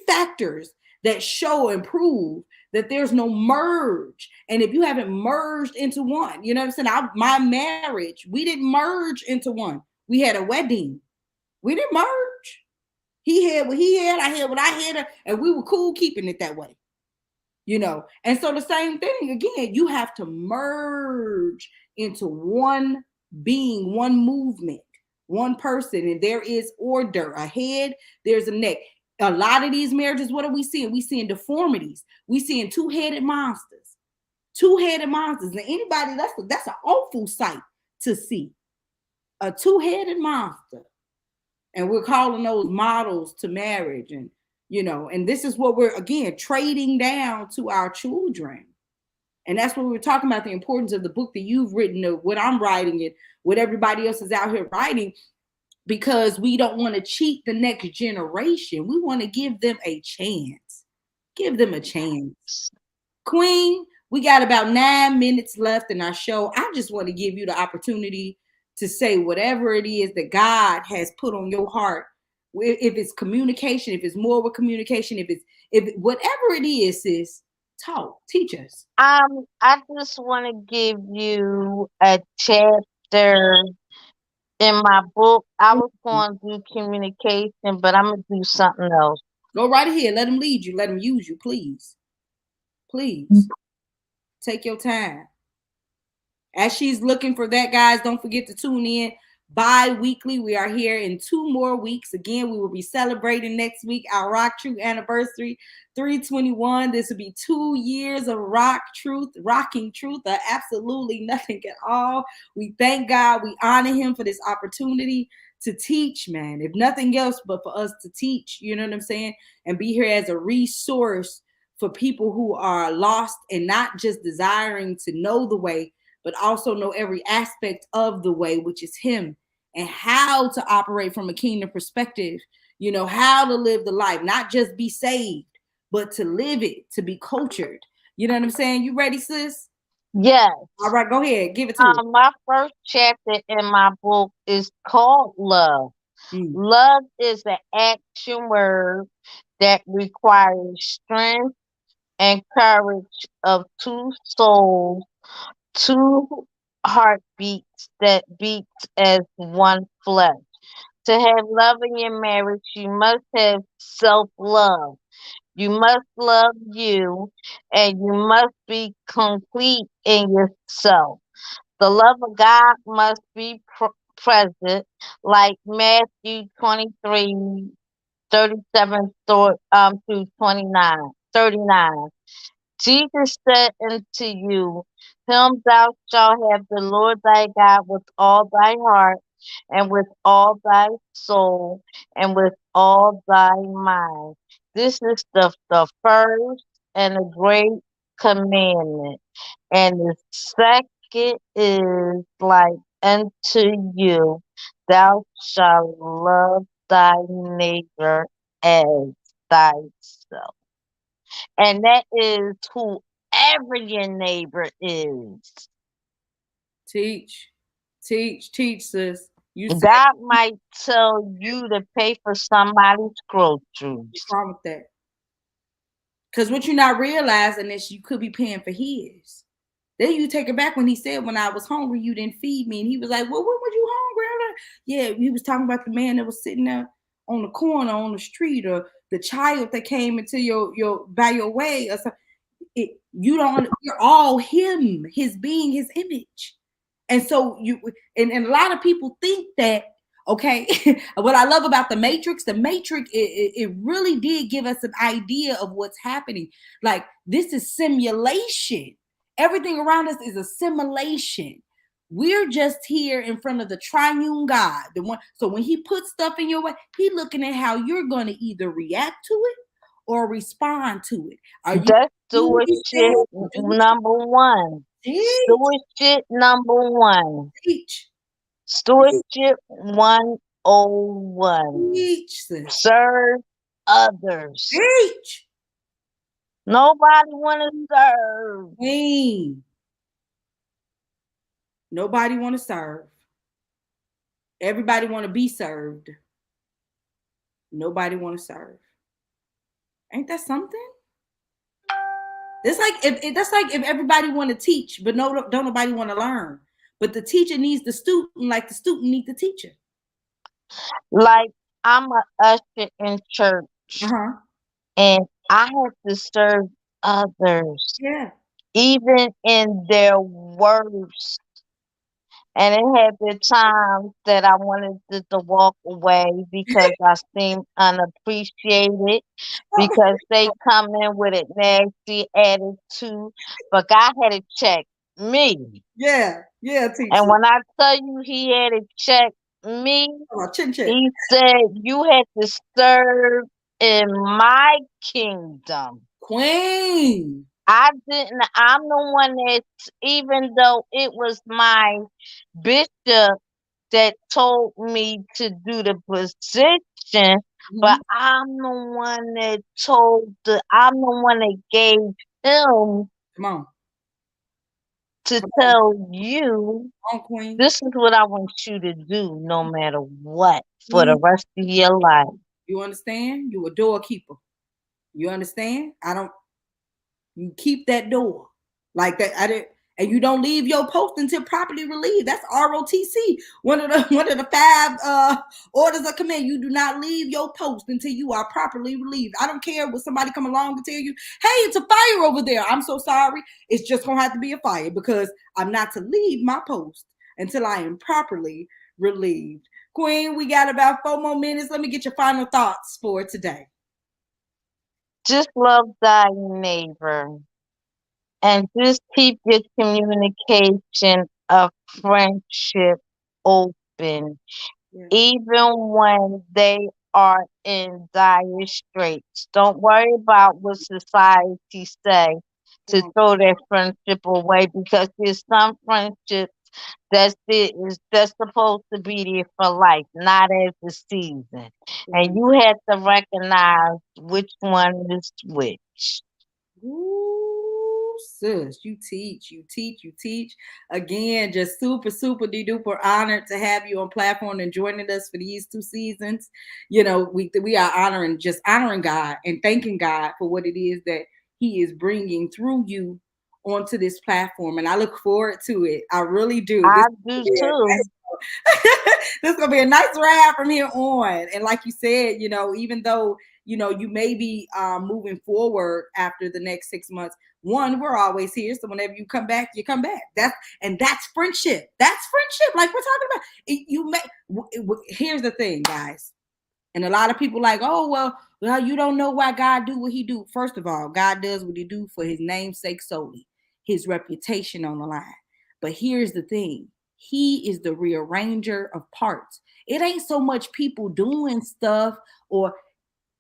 factors that show and prove that there's no merge. And if you haven't merged into one, you know what I'm saying? My marriage, we didn't merge into one. We had a wedding. We didn't merge. He had what he had, I had what I had, and we were cool keeping it that way. You know, and so the same thing again, you have to merge into one being, one movement, one person, and there is order. A head, there's a neck. A lot of these marriages, what are we seeing? We seeing deformities. We seeing two-headed monsters. Two-headed monsters. And anybody, that's an awful sight to see. A two-headed monster. And we're calling those models to marriage. And you know, and this is what we're again trading down to our children. And that's what we were talking about, the importance of the book that you've written, of what I'm writing, and what everybody else is out here writing, because we don't want to cheat the next generation. We want to give them a chance. Give them a chance. Queen, we got about 9 minutes left in our show. I just want to give you the opportunity to say whatever it is that God has put on your heart. If it's communication, if it's more with communication, if whatever it is, sis, talk, teach us. I just want to give you a chapter in my book. I was going to do communication, but I'm gonna do something else. Go right ahead. Let them lead you. Let them use you, please. Please take your time. As she's looking for that, guys, don't forget to tune in bi-weekly. We are here in 2 more weeks. Again, we will be celebrating next week our Rock Truth anniversary, 321. This will be 2 years of rocking truth, or absolutely nothing at all. We thank God. We honor him for this opportunity to teach, man. If nothing else but for us to teach, you know what I'm saying? And be here as a resource for people who are lost and not just desiring to know the way, but also know every aspect of the way, which is him, and how to operate from a kingdom perspective, you know, how to live the life, not just be saved, but to live it, to be cultured. You know what I'm saying? You ready, sis? Yes. All right, go ahead. Give it to us. My first chapter in my book is called Love. Love is an action word that requires strength and courage of 2 souls, 2 heartbeats that beats as one flesh. To have love in your marriage, you must have self-love. You must love you, and you must be complete in yourself. The love of God must be present, like Matthew 23:37 through 39. Jesus said unto you, Whom thou shalt have the Lord thy God with all thy heart, and with all thy soul, and with all thy mind. This is the first and a great commandment. And the second is like unto you, thou shalt love thy neighbor as thyself. And that is whoever your neighbor is. Teach, sis. You said God might tell you to pay for somebody's groceries. what's wrong with that? Because what you're not realizing is you could be paying for his. Then you take it back when he said, when I was hungry, you didn't feed me. And he was like, well, when were you hungry? Yeah, he was talking about the man that was sitting there on the corner, on the street, or the child that came into your by your way, or something. You're all him, his being, his image. And so and a lot of people think that, okay, what I love about the Matrix, it really did give us an idea of what's happening. Like, this is simulation. Everything around us is a simulation. We're just here in front of the triune God, the one. So when he puts stuff in your way, he's looking at how you're going to either react to it or respond to it. Are you That's stewardship number 1. Stewardship number 1. Teach. Stewardship 101. Teach. Serve others. Teach. Nobody want to serve. Nobody want to serve. Everybody want to be served. Nobody want to serve. Ain't that something? It's like if that's like if everybody want to teach, but no, don't nobody want to learn. But the teacher needs the student, like the student needs the teacher. Like I'm a usher in Uh church, huh. and I have to serve others, Yeah. even in their worst. And it had been times that I wanted to walk away because I seemed unappreciated, because they come in with a nasty attitude. But God had to check me. Yeah. Yeah, And teacher. when I tell you he had to check me, Oh, chin chin. he said, you had to serve in my kingdom. Queen. I didn't, I'm the one that, even though it was my bishop that told me to do the position, but Mm-hmm. I'm the one that gave him Come on. to Come on. tell you, Come on, Queen. this is what I want you to do no matter what for Mm, the rest of your life. you understand? You a doorkeeper. You understand? I don't You keep that door like that. I didn't, and you don't leave your post until properly relieved. That's ROTC. One of the five orders of command. You do not leave your post until you are properly relieved. I don't care what somebody come along to tell you, hey, it's a fire over there. I'm so sorry. It's just gonna have to be a fire because I'm not to leave my post until I am properly relieved. Queen, we got about 4 more minutes. Let me get your final thoughts for today. Just love thy neighbor and just keep your communication of friendship open, Yeah. even when they are in dire straits. Don't worry about what society say Come to on. throw that friendship away, because there's some friendships that's supposed to be there for life, not as a season. And Queen. you have to recognize which one is which. Ooh, sis, you teach. Again, just super, super de duper honored to have you on platform and joining us for these 2 seasons. We are honoring God and thanking God for what it is that He is bringing through you onto this platform, and I look forward to it. I really do. I do too. This is gonna be a nice ride from here on. And like you said, even though you may be moving forward after the next 6 months, one, we're always here. So whenever you come back, you come back. That's friendship. That's friendship. Like we're talking about. Here's the thing, guys. And a lot of people like, oh well, you don't know why God do what He do. First of all, God does what He do for His name's sake solely, His reputation on the line. But here's the thing: He is the rearranger of parts. It ain't so much people doing stuff, or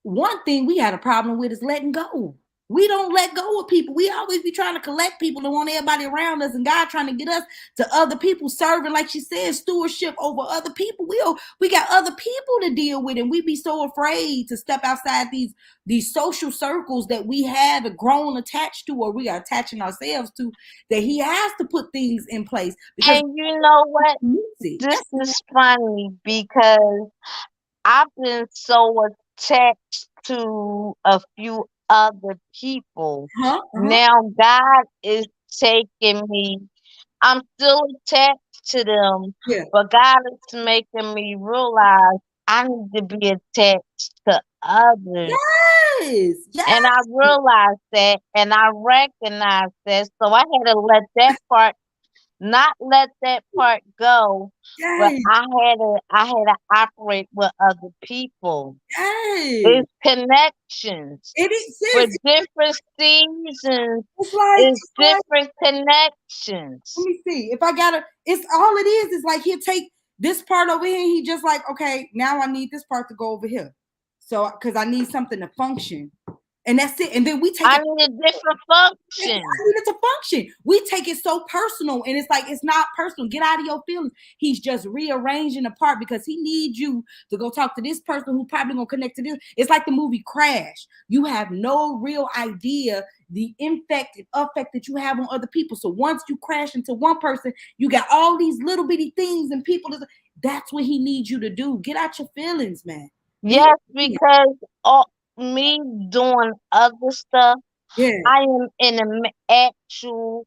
one thing we had a problem with is letting go. We don't let go of people. We always be trying to collect people and want everybody around us, and God trying to get us to other people, serving, like she said, stewardship over other people. We got other people to deal with, and we be so afraid to step outside these social circles that we have grown attached to, or we are attaching ourselves to, that He has to put things in place because And you know what? it's easy. This is funny because I've been so attached to a few other people. Uh-huh, uh-huh. Now God is taking me. I'm still attached to them, Yeah. but God is making me realize I need to be attached to others. Yes. And Yes. I realized that, and I recognized that. So I had to not let that part go, but Yes. I had to operate with other people. Yes. It's connections It is, for sis. different seasons. It's like, It's it's like, different let connections. me see. If I gotta, it's all it is like he'll take this part over here and he just like, okay, now I need this part to go over here. So because I need something to function. And that's it. And then we take I it. need a different I function. need it to function. We take it so personal, and it's like it's not personal. Get out of your feelings. He's just rearranging the part because he needs you to go talk to this person who probably gonna connect to this. It's like the movie Crash. You have no real idea the effect that you have on other people. So once you crash into one person, you got all these little bitty things and people. That's what he needs you to do. Get out your feelings, man. Be Yes, because all, me doing other stuff Yeah. I am in an actual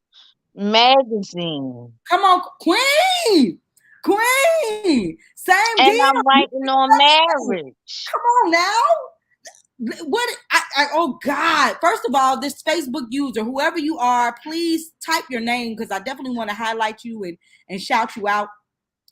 magazine. Come on, Queen. Queen. Same And deal. I'm writing on marriage. Come on now. What oh God. First of all, this Facebook user, whoever you are, please type your name because I definitely want to highlight you and shout you out.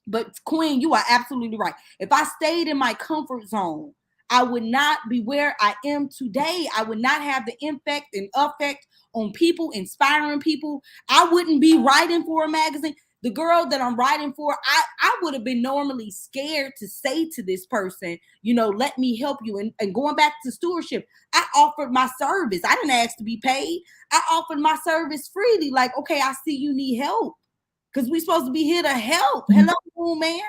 But Queen, you are absolutely right. If I stayed in my comfort zone, I would not be where I am today. I would not have the impact and effect on people, inspiring people. I wouldn't be writing for a magazine. The girl that I'm writing for, I would have been normally scared to say to this person, let me help you. And going back to stewardship, I offered my service. I didn't ask to be paid. I offered my service freely. Like, okay, I see you need help. Because we're supposed to be here to help. Hello, man.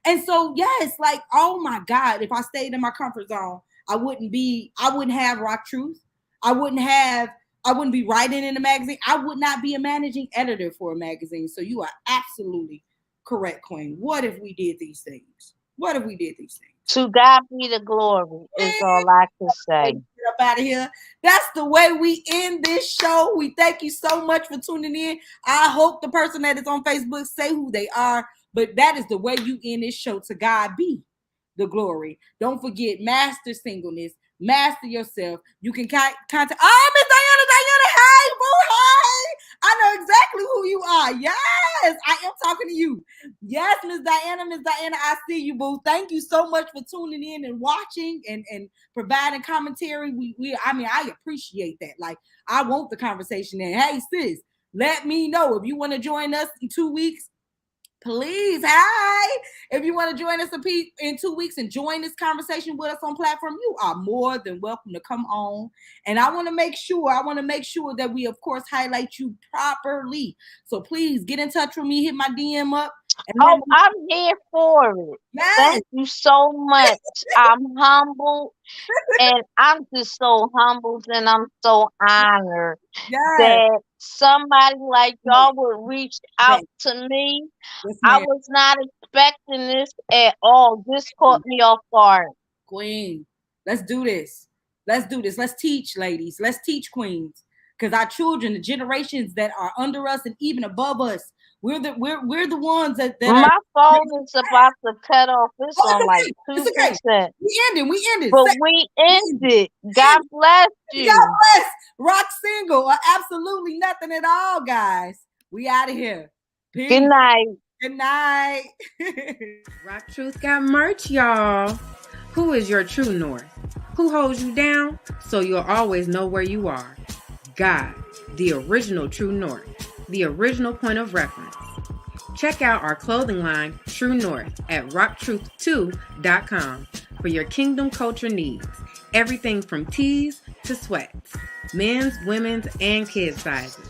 And so, yes, like, oh my God, if I stayed in my comfort zone, I wouldn't have Rock Truth. I wouldn't be writing in a magazine. I would not be a managing editor for a magazine. So you are absolutely correct, Queen. What if we did these things? To God be the glory is all I can say. Get up out of here. That's the way we end this show. We thank you so much for tuning in. I hope the person that is on Facebook say who they are, but that is the way you end this show. To God be the glory. Don't forget, master singleness, master yourself. You can contact. Oh, Miss Diana, hey, boo, hey. I know exactly who you are. Yes, I am talking to you. Yes, Miss Diana, I see you, boo. Thank you so much for tuning in and watching and providing commentary. I appreciate that. Like, I want the conversation. And hey, sis, let me know if you want to join us in 2 weeks. Please, hi. If you want to join us in 2 weeks and join this conversation with us on platform, you are more than welcome to come on. And I want to make sure that we, of course, highlight you properly. So please get in touch with me, hit my DM up. I'm here for it. Yes. Thank you so much. I'm humbled, and I'm just so humbled, and I'm so honored that somebody like y'all would reach out to me. Yes, I was not expecting this at all. This caught me off guard. Queen, let's do this. Let's teach, ladies. Let's teach, queens. Because our children, the generations that are under us and even above us, we're the ones that my phone is about to cut off. It's on like 2%. We ended. But we ended. God bless you. God bless. RockSingle or absolutely nothing at all, guys. We out of here. Peace. Good night. Good night. Rock Truth got merch, y'all. Who is your true north? Who holds you down so you'll always know where you are? God, the original true north, the original point of reference. Check out our clothing line, True North, at rocktruth2.com for your kingdom culture needs. Everything from tees to sweats, men's, women's, and kids' sizes.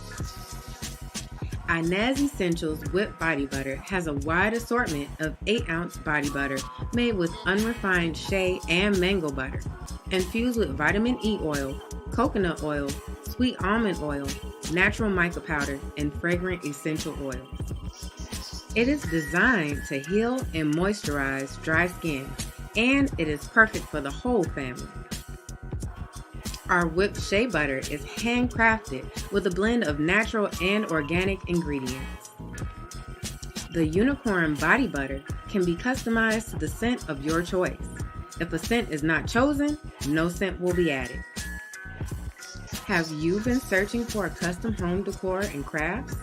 Inez Essentials Whipped Body Butter has a wide assortment of 8-ounce body butter made with unrefined shea and mango butter, infused with vitamin E oil, coconut oil, sweet almond oil, natural mica powder, and fragrant essential oils. It is designed to heal and moisturize dry skin, and it is perfect for the whole family. Our whipped shea butter is handcrafted with a blend of natural and organic ingredients. The unicorn body butter can be customized to the scent of your choice. If a scent is not chosen, no scent will be added. Have you been searching for a custom home decor and crafts?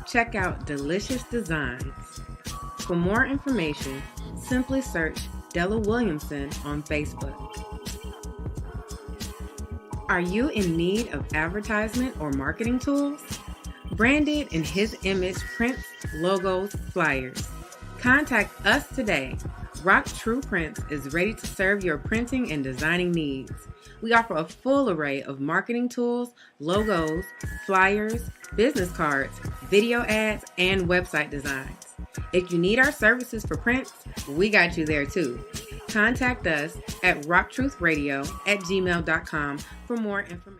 Check out Delicious Designs. For more information, simply search Della Williamson on Facebook. Are you in need of advertisement or marketing tools? Branded in his image prints, logos, flyers. Contact us today. Rock True Prints is ready to serve your printing and designing needs. We offer a full array of marketing tools, logos, flyers, business cards, video ads, and website designs. If you need our services for prints, we got you there too. Contact us at rocktruthradio@gmail.com for more information.